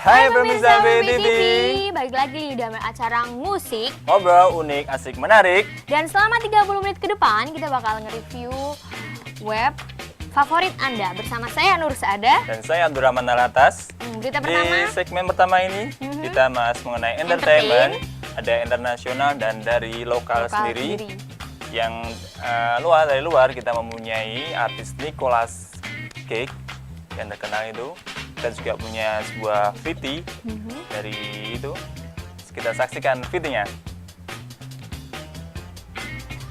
Hai pemirsa BTV, BTV, balik lagi dalam acara musik. ngobrol unik, asik, menarik. Dan selama 30 menit ke depan kita bakal nge-review web favorit Anda bersama saya Nur Saada. Dan saya Abdurrahman Alatas. Berita Di pertama, segmen pertama ini kita bahas mengenai entertainment. Ada internasional dan dari lokal sendiri. Yang dari luar kita mempunyai artis Nicolas Cage yang terkenal itu. Kita juga punya sebuah VT dari itu. Kita saksikan VT-nya.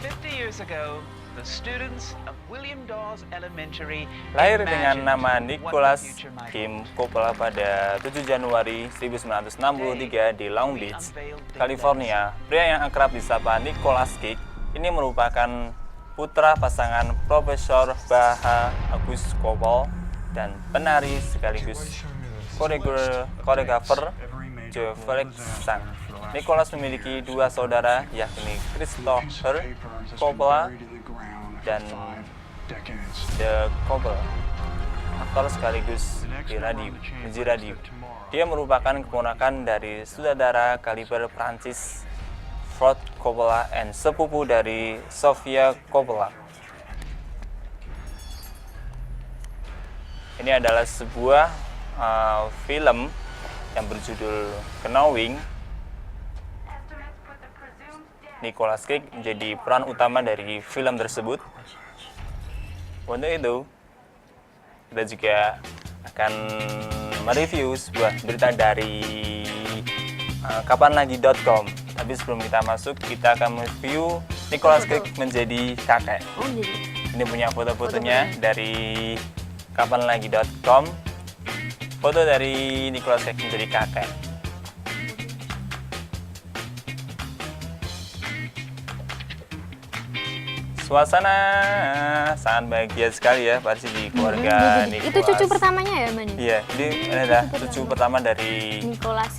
50 years ago, the students of William Dawes Elementary Lahir dengan imagined nama what Nicholas the future might Kim Coppola pada 7 Januari 1963 di Long Beach, California. Pria yang akrab disapa Nicolas Cage ini merupakan putra pasangan Profesor Baha Agus Coppola dan penari sekaligus koreografer Joe Felix Sang. Nicholas memiliki dua saudara, yakni Christopher Coppola dan The Coppola, aktor sekaligus di radio. Dia merupakan keponakan dari sutradara kaliber Prancis Ford Coppola dan sepupu dari Sofia Coppola. Ini adalah sebuah film yang berjudul Knowing. Nicolas Cage menjadi peran utama dari film tersebut. Untuk itu, kita juga akan mereview sebuah berita dari kapanlagi.com. Tapi sebelum kita masuk, kita akan mereview Nicolas Cage menjadi kakek. Ini punya foto-fotonya dari kapanlagi.com. Foto dari Nicolas Cage menjadi kakek. Suasana sangat bahagia sekali ya, pasti di keluarga Nicolas. itu cucu pertamanya ya, Mbak? Iya, ini adalah cucu pertama dari Nicolas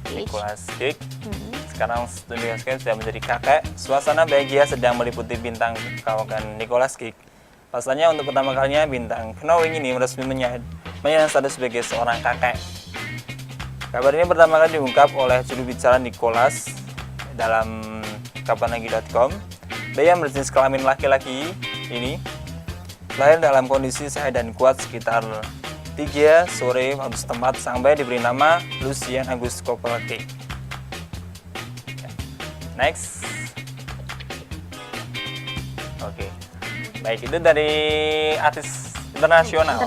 Cage. Sekarang Nicolas Cage sudah menjadi kakek. Suasana bahagia sedang meliputi bintang kawakan Nicolas Cage. Pasalnya untuk pertama kalinya bintang Knowing ini resmi menyandang status sebagai seorang kakek. Kabar ini pertama kali diungkap oleh juru bicara Nicolas dalam kapanlagi.com. Bayi yang berjenis kelamin laki-laki ini lahir dalam kondisi sehat dan kuat sekitar 3 sore waktu setempat. Sang bayi diberi nama Lucien Auguste Coppola Cage. Next. Oke. Baik, itu dari artis internasional.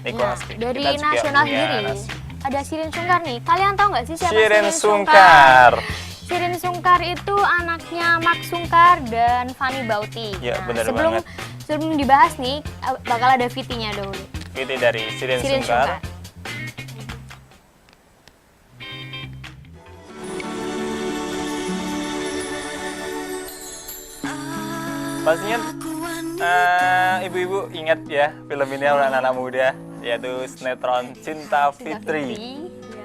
Nicolas Cage. Dari Kita juga nasional punya sendiri. Ada Shireen Sungkar nih. Kalian tahu nggak sih siapa Shireen Shireen Sungkar? Shireen Sungkar itu anaknya Mark Sungkar dan Fanny Bauti. Ya, benar sebelum banget. sebelum dibahas nih, bakal ada VT-nya dulu. VT dari Shireen Sungkar. Pastinya ibu-ibu ingat ya film ini anak-anak muda, yaitu sinetron Cinta Fitri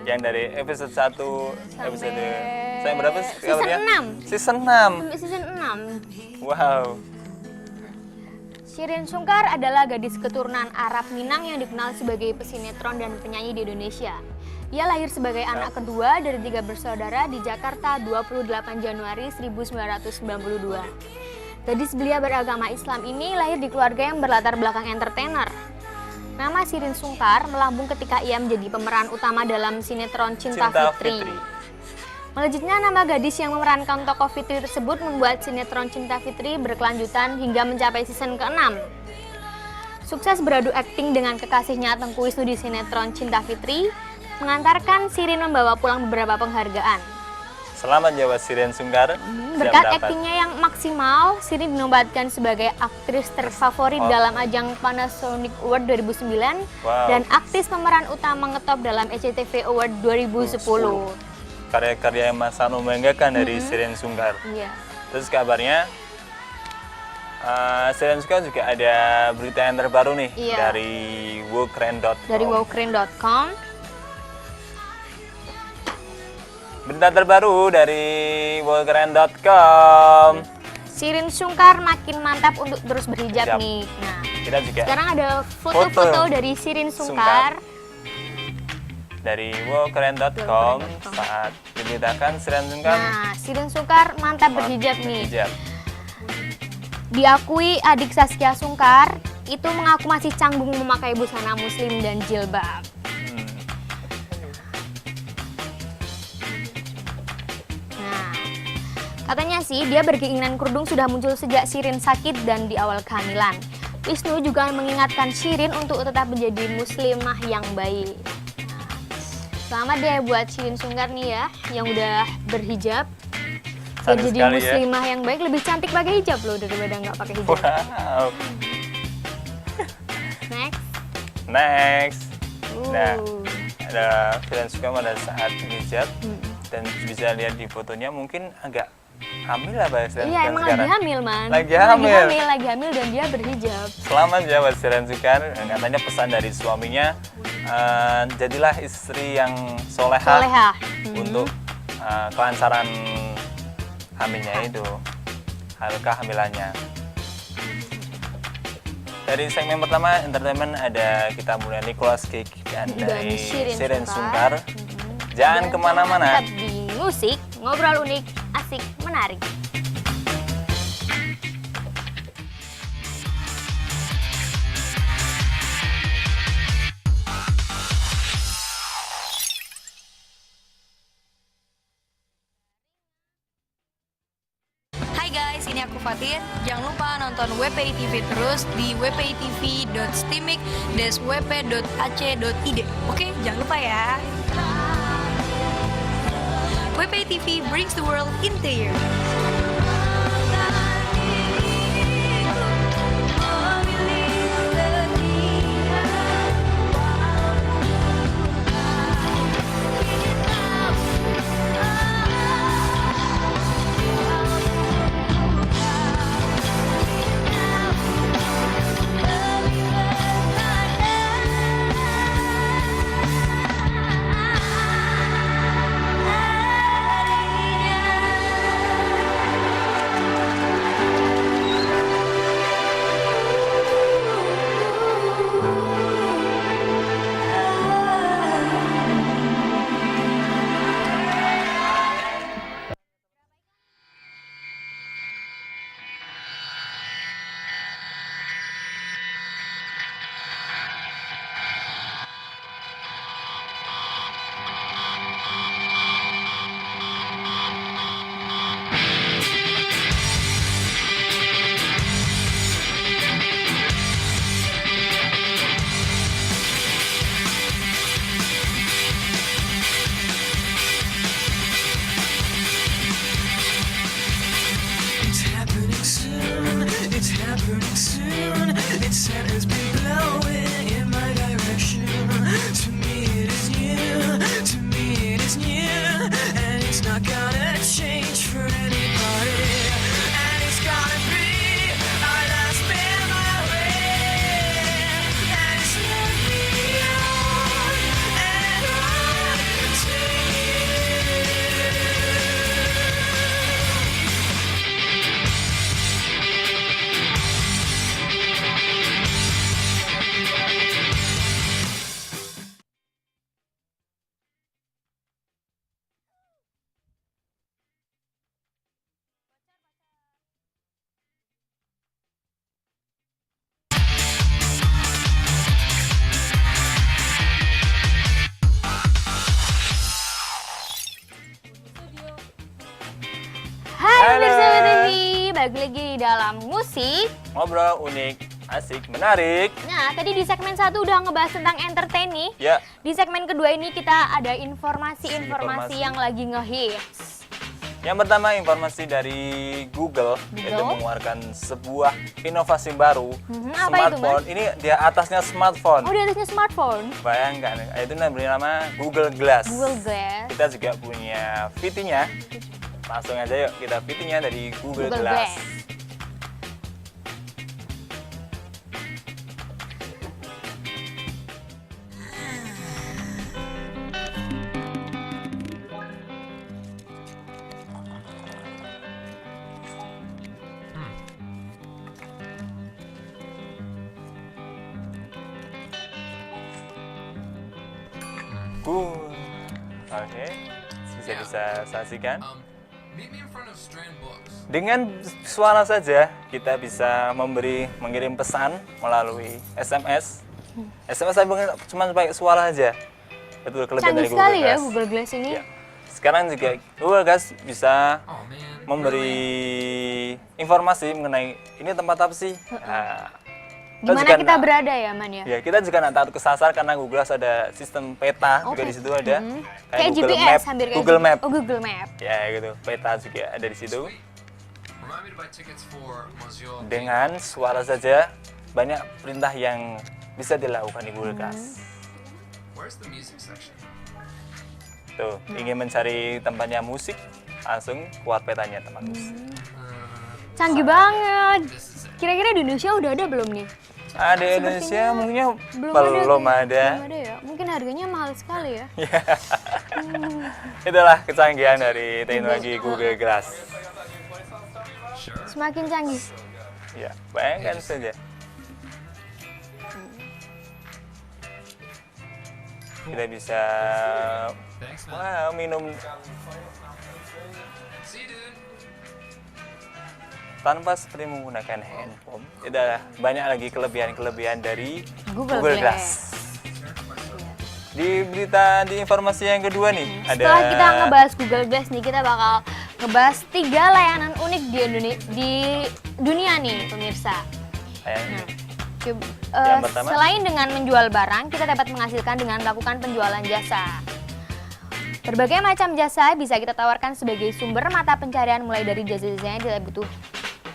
yang dari episode 1 episode saya berapa sih? Season 6. Season 6. Sampai season 6. Wow. Shireen Sungkar adalah gadis keturunan Arab Minang yang dikenal sebagai pesinetron dan penyanyi di Indonesia. Ia lahir sebagai anak kedua dari 3 bersaudara di Jakarta 28 Januari 1992. Gadis belia beragama Islam ini lahir di keluarga yang berlatar belakang entertainer. Nama Shireen Sungkar melambung ketika ia menjadi pemeran utama dalam sinetron Cinta Fitri. Melejitnya nama gadis yang memerankan tokoh Fitri tersebut membuat sinetron Cinta Fitri berkelanjutan hingga mencapai season ke-6. Sukses beradu akting dengan kekasihnya Tengku Wisnu di sinetron Cinta Fitri mengantarkan Shireen membawa pulang beberapa penghargaan. Selamat jawab Shireen Sungkar. Berkat aktingnya yang maksimal, Shireen dinobatkan sebagai aktris terfavorit dalam ajang Panasonic Award 2009 dan aktris pemeran utama ngetop dalam SCTV Award 2010. Karya-karya yang sangat membanggakan dari Shireen Sungkar. Iya. Terus kabarnya Shireen Sungkar juga ada berita yang terbaru nih dari wowkeren.com. Dari wowkeren.com. Berita terbaru dari wowkeren.com. Shireen Sungkar makin mantap untuk terus berhijab nih. Nah, kita juga sekarang ada foto-foto dari Shireen Sungkar. dari wokeren.com saat diberitakan Shireen Sungkar Nah, Shireen Sungkar mantap berhijab nih. berhijab. Diakui adik Zaskia Sungkar itu mengaku masih canggung memakai busana muslim dan jilbab. Nah, katanya sih dia berkeinginan kerudung sudah muncul sejak Shireen sakit dan di awal kehamilan. Wisnu juga mengingatkan Shireen untuk tetap menjadi muslimah yang baik. Nah, selamat deh buat Shireen Sungkar nih ya, yang udah berhijab. Biar Sayang jadi sekali ya. muslimah yang baik, lebih cantik pakai hijab loh daripada nggak pakai hijab. Wow. Next. Next. Nah, ada Shireen Sungkar pada saat berhijab dan bisa lihat di fotonya mungkin agak hamil apa ya Shireen Iya, Sungkar emang sekarang? lagi hamil, Man. Lagi hamil. Lagi hamil dan dia berhijab. Selamat ya buat Shireen Sungkar. Katanya pesan dari suaminya, jadilah istri yang soleha Soleha. untuk kelancaran hamilnya itu, kehamilannya. Dari segmen pertama entertainment ada kita mulai Nicholas Cage dan dari Shireen Sungkar. Jangan Dan kemana-mana. tetap di musik, ngobrol unik, asik, menarik. Hai guys, ini aku Fatin. Jangan lupa nonton WPI TV terus di wpitv.stimik-wp.ac.id. Oke, jangan lupa ya. WPI TV brings the world into you. It's happening soon, it's happening soon. Its center's been blowing in my direction. To me it is new, to me it is new. And it's not gonna change for anybody. And it's gonna be our last memory. And it's led me on and on to you. Hai Halo. bersama TV, balik lagi di dalam musik. Ngobrol unik, asik, menarik. Nah, tadi di segmen 1 udah ngebahas tentang entertain nih. Ya, Di segmen kedua ini kita ada informasi Informasi. yang lagi ngehits. yang pertama informasi dari Google, itu Google? mengeluarkan sebuah inovasi baru, apa itu, smartphone. Ini di atasnya smartphone. Oh, di atasnya smartphone, Bayangkan, itu bernama Google Glass. Google Glass. Kita juga punya VT-nya. Langsung aja yuk kita VT-nya dari Google, Google Glass. Glass. Oke, bisa saksikan. Meet me in front of Strand Books. Dengan suara saja kita bisa mengirim pesan melalui SMS. SMS saya cuma pakai suara aja. Betul, kelebihan Canggih dari Google sekali ya Glass. Google Glass ini. Ya. Sekarang juga Google Glass bisa Oh man. memberi informasi mengenai ini tempat apa sih. Nah, Di mana juga kita berada ya, Man ya? Ya, kita juga nggak takut kesasar karena Google Glass ada sistem peta juga Oke. di situ ada. Kayak Google GPS, Map, hampir kayak Google Map. Oh, Google Map. Ya gitu, peta juga ada di situ. Remind me to buy tickets for Monsieur. Dengan suara saja banyak perintah yang bisa dilakukan di Google Glass. Where's the music section? Tuh, ingin mencari tempatnya musik, langsung keluar petanya tempat musik. Canggih banget. This is it. Kira-kira di Indonesia udah ada belum nih? Ada Indonesia mungkin belum ada. ada. Belum ada ya. Mungkin harganya mahal sekali ya. Itulah kecanggihan dari teknologi Google Glass. Sure. Semakin canggih. Ya, bayangkan saja. Kita bisa Thanks, man. minum See you, dude. tanpa seperti menggunakan handphone. Itu adalah banyak lagi kelebihan-kelebihan dari Google Google Glass. Glass. Di informasi yang kedua nih, Setelah kita ngebahas Google Glass nih, kita bakal ngebahas 3 layanan unik di dunia nih, pemirsa. Yang Nah, pertama? selain dengan menjual barang, kita dapat menghasilkan dengan melakukan penjualan jasa. Berbagai macam jasa bisa kita tawarkan sebagai sumber mata pencarian, mulai dari jasa-jasa yang tidak butuh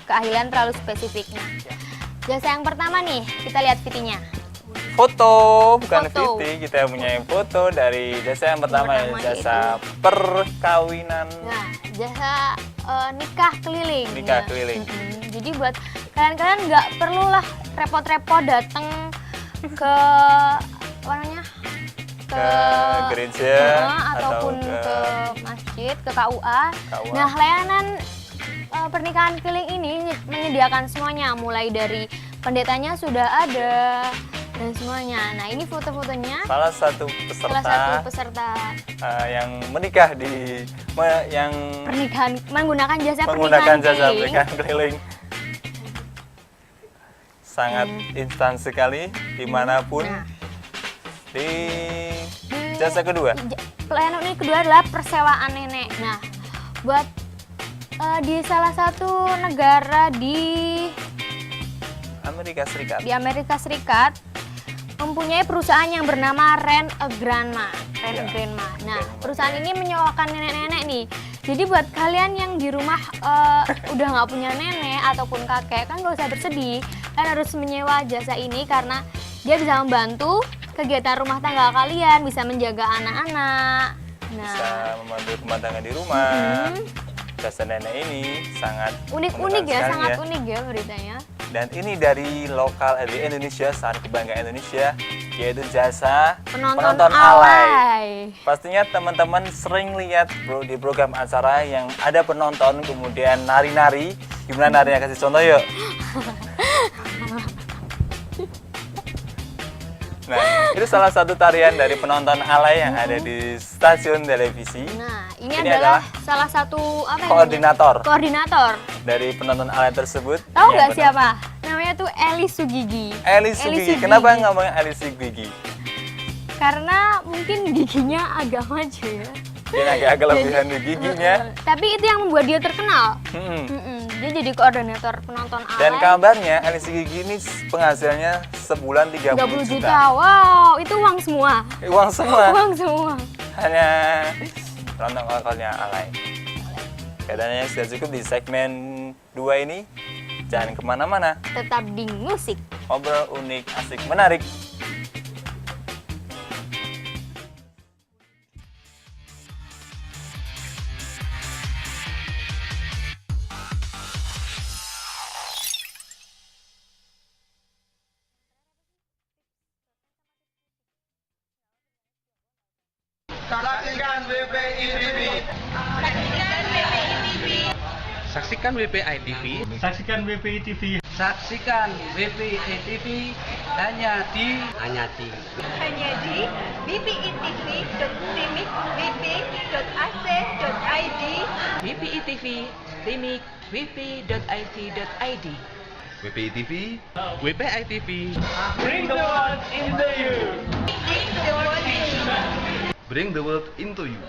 keahlian terlalu spesifik. Nah, jasa yang pertama nih, kita lihat VT-nya. foto, bukan Foto. VT, kita punya foto dari jasa yang pertama, Yang pertama jasa perkawinan. Nah, jasa nikah keliling. Nikah Nah, keliling. Jadi buat kalian-kalian nggak perlulah repot-repot datang ke apa namanya, Ke gereja ataupun atau ke masjid, ke KUA. KUA. Nah, layanan pernikahan keliling ini menyediakan semuanya, mulai dari pendetanya sudah ada dan semuanya. Nah, ini foto-fotonya salah satu salah satu peserta peserta yang menikah yang pernikahan menggunakan jasa menggunakan pernikahan jasa keliling. pernikahan keliling. Sangat instan sekali dimanapun. Nah. Di jasa kedua, Pelayanan ini kedua adalah persewaan nenek. Nah, buat di salah satu negara di Amerika Serikat. Amerika Serikat mempunyai perusahaan yang bernama Rent a Grandma. Ya. Nah, perusahaan ini menyewakan nenek-nenek nih. Jadi buat kalian yang di rumah udah nggak punya nenek ataupun kakek, kan nggak usah bersedih. Kalian harus menyewa jasa ini karena dia bisa membantu kegiatan rumah tangga kalian, bisa menjaga anak-anak. Nah, Bisa membantu rumah tangga di rumah. Jasa nenek ini sangat unik-unik ya, sekali sangat unik ya beritanya. Dan ini dari lokal dari Indonesia, sangat kebanggaan Indonesia, yaitu jasa Penonton alay. Pastinya teman-teman sering lihat di program acara yang ada penonton kemudian nari-nari. Gimana narinya, kasih contoh yuk. Nah, itu salah satu tarian dari penonton alay yang ada di stasiun televisi. Nah, ini Ini adalah adalah salah satu apa ya Koordinator namanya? Koordinator. dari penonton alay tersebut. Tahu Yang nggak bernama siapa? Namanya tuh Eli Sugigi. Eli Sugigi. Kenapa ngomongin Eli Sugigi? Karena mungkin giginya agak maju ya. Dia agak kelebihan di giginya. Tapi itu yang membuat dia terkenal. Hmm. Dia jadi koordinator penonton alay. Dan kabarnya Eli Sugigi ini penghasilannya sebulan 30 30 juta. juta. Wow, itu uang semua. Uang semua. Uang semua. Hanya penonton lokalnya alay. Katanya sudah cukup di segmen 2 ini. Jangan kemana-mana. Tetap di musik. Ngobrol unik, asik, menarik. Saksikan WPI TV. Saksikan WPI TV. Saksikan WPI TV hanya di wpitv.timik.wp.ac.id. WPI TV Timik wp.it.id. WPI TV. WPI TV. Bring the world into you. Bring the world into you.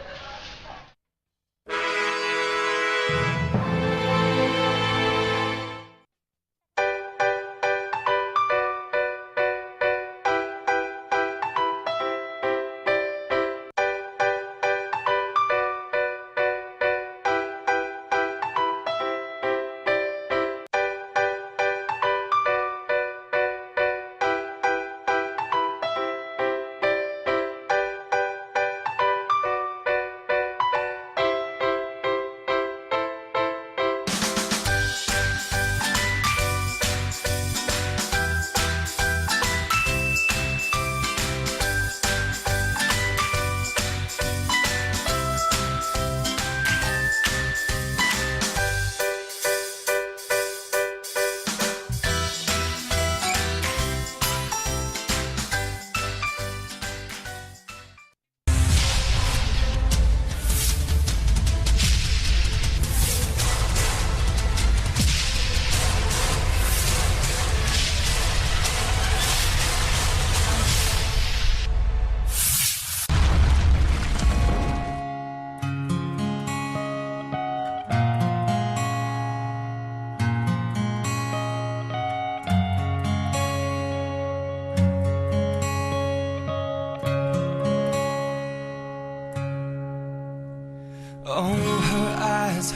Oh,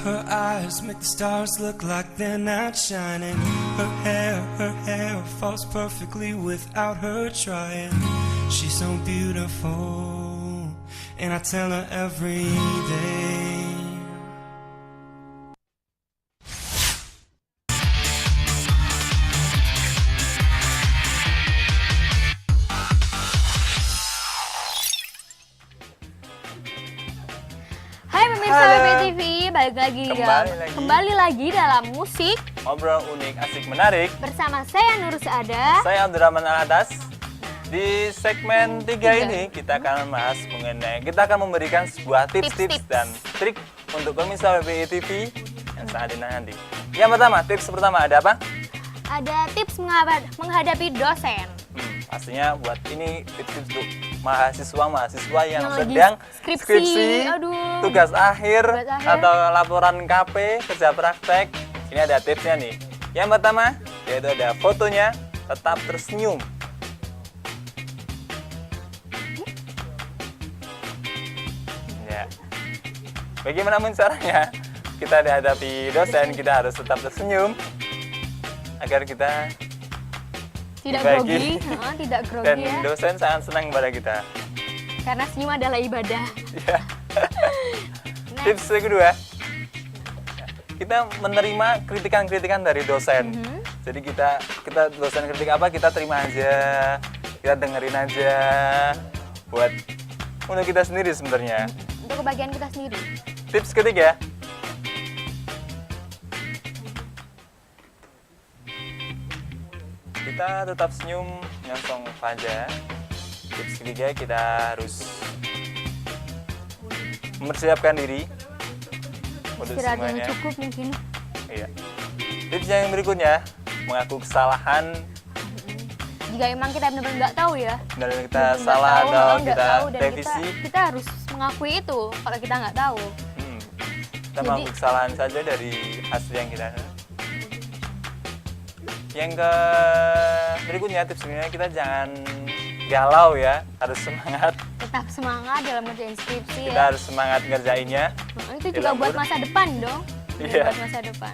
her eyes make the stars look like they're not shining. Her hair falls perfectly without her trying. She's so beautiful, and I tell her every day. Hai pemirsa Halo. WPI TV, kembali lagi dalam musik Ngobrol unik, asik, menarik. bersama saya Nur Saada. Saya Abdurrahman Alatas. Di segmen 3 ini kita akan membahas kita akan memberikan sebuah tips-tips Tips-tips. dan trik untuk pemirsa WPI TV yang sangat dinanti. Yang pertama, tips pertama ada apa? Ada tips menghadapi dosen. Pastinya buat ini tips-tips untuk mahasiswa yang Yang lagi sedang skripsi, aduh. tugas akhir, Tugas akhir. atau laporan KP, kerja praktek. Ini ada tipsnya nih. Yang pertama, yaitu ada fotonya tetap tersenyum. Ya. Bagaimana caranya? Kita dihadapi dosen, kita harus tetap tersenyum agar kita Tidak dibagi. grogi, tidak grogi dan ya. dosen sangat senang kepada kita. Karena senyum adalah ibadah. Ya. Tips kedua, kita menerima kritikan-kritikan dari dosen. Jadi kita dosen kritik apa, kita terima aja, kita dengerin aja, buat untuk kita sendiri sebenarnya. Untuk kebahagiaan kita sendiri. Tips ketiga, kita tetap senyum, nyongsong wajah. Tips ketiga, kita harus mempersiapkan diri untuk Istirahat yang semuanya. cukup mungkin. Iya. Tips yang berikutnya, mengaku kesalahan Jika emang kita benar-benar nggak tahu ya. dan kita benar-benar nggak salah tahu, atau nggak kita tahu, dan revisi. kita harus mengakui itu kalau kita nggak tahu. Kita mengaku kesalahan saja dari hasil yang kita. Yang berikutnya tipsnya, kita jangan galau ya, harus semangat. Tetap semangat dalam ngerjain skripsi Kita ya. harus semangat ngerjainnya. Nah, itu juga buat dilembur. masa depan dong. Iya. Buat masa depan.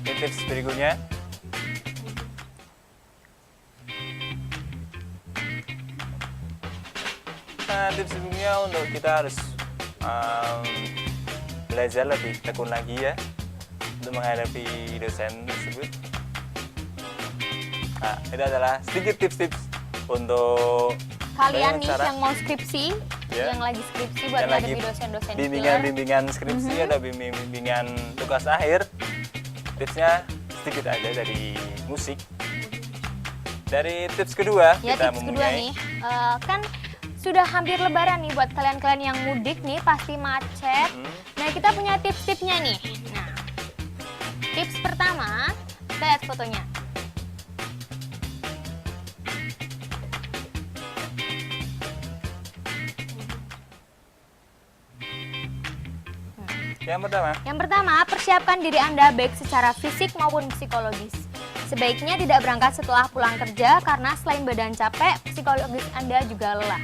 Ini tips berikutnya. Nah, tips berikutnya untuk kita harus belajar lebih tekun lagi ya untuk menghadapi dosen tersebut. Nah, itu adalah sedikit tips-tips untuk Kalian nih cara- yang mau skripsi, Ya. yang lagi skripsi buat Yang lagi menghadapi dosen-dosen killer. bimbingan skripsi ada bimbingan tugas akhir. Tipsnya sedikit aja dari musik. Dari tips kedua Ya, kita tips kedua mempunyai nih, kan sudah hampir lebaran nih buat kalian-kalian yang mudik nih, pasti macet. Nah, kita punya tips-tipsnya nih. Nah, tips pertama, kita lihat fotonya. Yang pertama, persiapkan diri Anda baik secara fisik maupun psikologis. Sebaiknya tidak berangkat setelah pulang kerja karena selain badan capek, psikologis Anda juga lelah.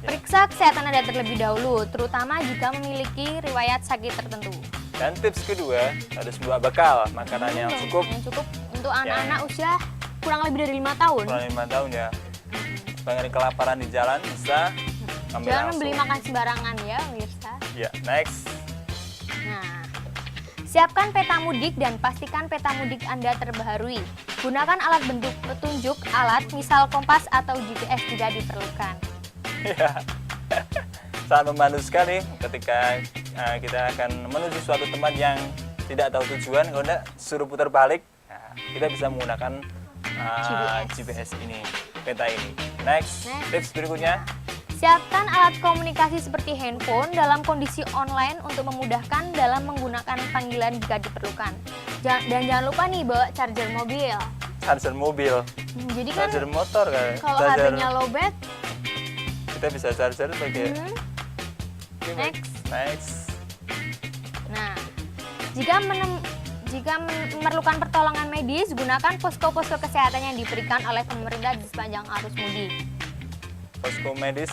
Periksa kesehatan Anda terlebih dahulu, terutama jika memiliki riwayat sakit tertentu. Dan tips kedua, harus bawa bekal makanan yang cukup. Yang cukup untuk anak-anak usia kurang lebih dari 5 tahun. Kurang 5 tahun ya. Supaya kelaparan di jalan bisa ambil Jangan langsung. membeli makan sembarangan ya, pemirsa. Ya, next. Nah, siapkan peta mudik dan pastikan peta mudik Anda terbaharui. Gunakan alat bentuk petunjuk alat, misal kompas atau GPS jika diperlukan. Ya. Sangat membantu sekali ketika kita akan menuju suatu tempat yang tidak tahu tujuan. Kalau enggak, suruh putar balik, nah, kita bisa menggunakan GPS ini, peta ini. Next, tips berikutnya. Siapkan alat komunikasi seperti handphone dalam kondisi online untuk memudahkan dalam menggunakan panggilan jika diperlukan. Dan jangan lupa nih bawa charger mobil. Charger mobil, Jadi kan charger motor kan. kalau Charger, HP-nya lowbat, kita bisa charger pakai. Next. Nah, jika memerlukan pertolongan medis, gunakan posko-posko kesehatan yang diberikan oleh pemerintah di sepanjang arus mudik. Posko medis,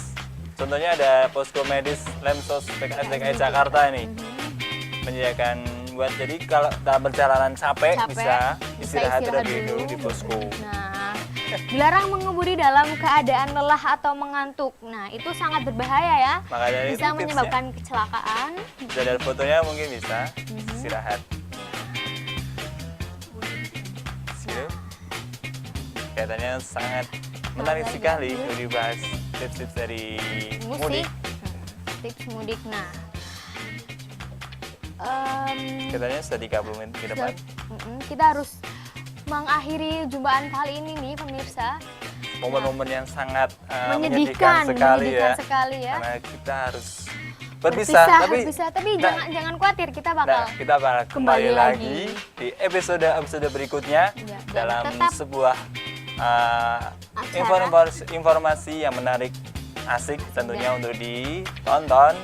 contohnya ada posko medis Lemsos PKS DKI Jakarta ini. Menyediakan buat jadi kalau dalam perjalanan capek bisa istirahat terlebih dulu di posko. Nah, dilarang mengemudi dalam keadaan lelah atau mengantuk. Nah, itu sangat berbahaya ya. Makanya itu Bisa tipsnya. menyebabkan kecelakaan. Bisa dari fotonya mungkin bisa istirahat. Gitu. Kelihatannya sangat menarik sekali untuk dibahas tips-tips dari mudik. Tips mudik. Nah, Kelihatannya sudah 30 menit ke depan. kita harus mengakhiri jumpaan kali ini nih pemirsa. Momen-momen yang sangat Menyedihkan sekali ya. ya. Karena kita harus berpisah, tapi jangan khawatir, kita bakal kita bakal kembali lagi di episode berikutnya Ya, dan dalam tetap sebuah informasi yang menarik, asik tentunya untuk ditonton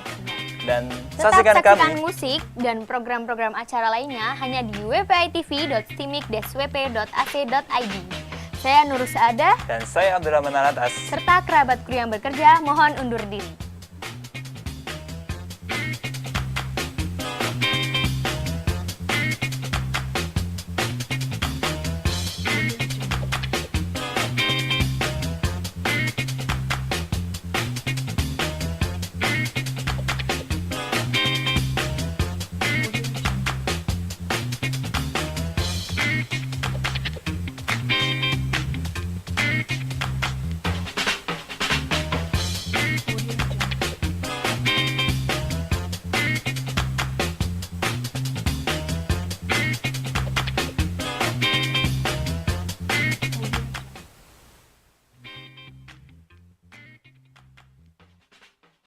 dan tetap saksikan saksikan kami. musik dan program-program acara lainnya hanya di wpitv.stimik-wp.ac.id. Saya Nurul Saada Dan saya Abdurrahman Alatas. serta kerabatku yang bekerja mohon undur diri.